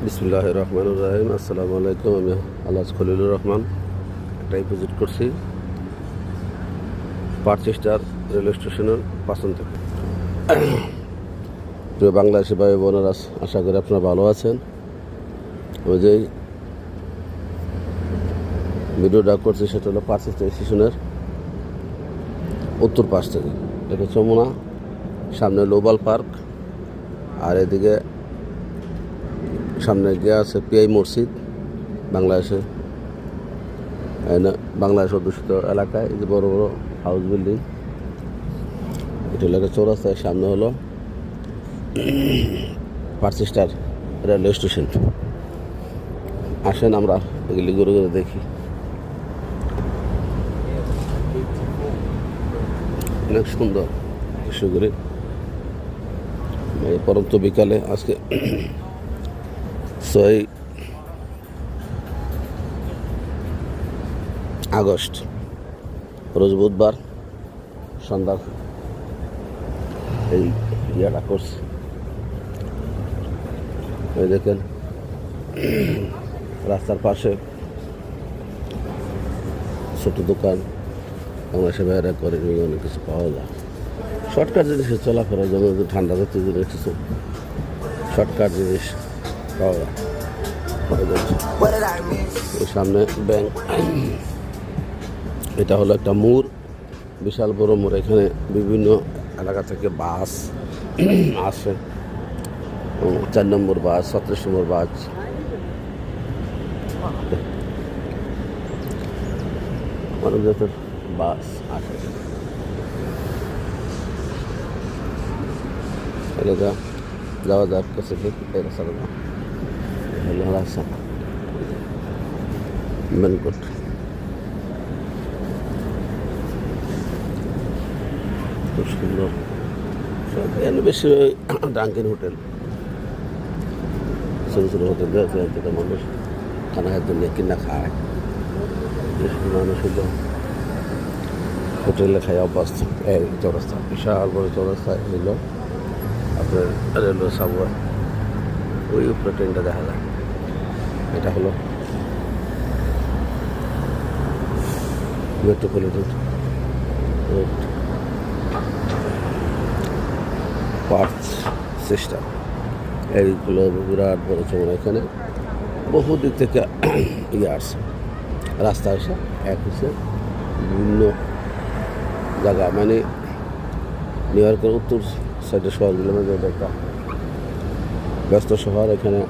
বিসমিল্লাহির রহমানির রহিম। আসসালামু আলাইকুম। আমি আলহাজ খলিলুর রহমান। একটা ভিজিট করছি পার্চেস্টার রেলওয়ে স্টেশনের পাশন থেকে। প্রিয় বাংলাদেশি ভাই বোনেরা, আশা করি আপনারা ভালো আছেন। আমি যেই ভিডিওটা করছি সেটা হলো পার্চেস্টার স্টেশনের উত্তর পাশ থেকে। এটা যমুনা, সামনে গ্লোবাল পার্ক, আর এদিকে সামনে গিয়ে আছে পিআই মসজিদ। বাংলাদেশ অধ্যুষিত এলাকায় এই যে বড় বড় হাউস বিল্ডিং, এটা এলাকা চৌরাস্তায় সামনে হলো পার্চেস্টার রেলওয়ে স্টেশন। আসেন আমরা এগুলি ঘুরে ঘুরে দেখি। অনেক সুন্দর দৃশ্যগুলি। পরন্ত বিকালে আজকে 6 আগস্ট, রোজ বুধবার সন্ধ্যা এই ইয়াটা করছে। এই দেখেন রাস্তার পাশে ছোট দোকান, বাংলাদেশে বাইরে করে অনেক কিছু পাওয়া যায়। শর্টকাট জিনিসের চলাফেরা, যেমন ঠান্ডা জাতীয় জিনিস কিছু শর্টকাট জিনিস পাওয়া যায়। সামনে ব্যাংক, এটা হলো একটা মোড়, বিশাল বড় মোড়। এখানে বিভিন্ন এলাকা থেকে বাস আসে, 4 নম্বর বাস, 37 নম্বর বাস, অনেক জাতের বাস আসে। এলাকা যাওয়া যাক কাছে এই রাস্তাটা হলো রাস্তা মেনকোট। খুব সুন্দর, এখানে বেশি ডাঙ্কিন হোটেল, ছোটো ছোটো হোটেল থেকে মানুষ খানা খাদ্য নিয়ে কিনা খায়। মানুষ হলো হোটেলে খাই অভ্যস্ত। এই চৌরাস্তা, বিশাল বড় চৌরাস্তা হইল আপনার রেলওয়ে সাবওয়ে। ওই উপরে ট্রেনটা দেখা যায়। এটা হলো মেট্রোপলিটন রোড পার্ক সিস্টেম। এইগুলো বিরাট বড় চমড়া। এখানে বহু দিক থেকে আসছে, রাস্তা এসে এক হচ্ছে বিভিন্ন জায়গা, মানে নিউ ইয়র্কের উত্তর সাইডের শহরগুলোর মধ্যে একটা ব্যস্ত শহর। এখানে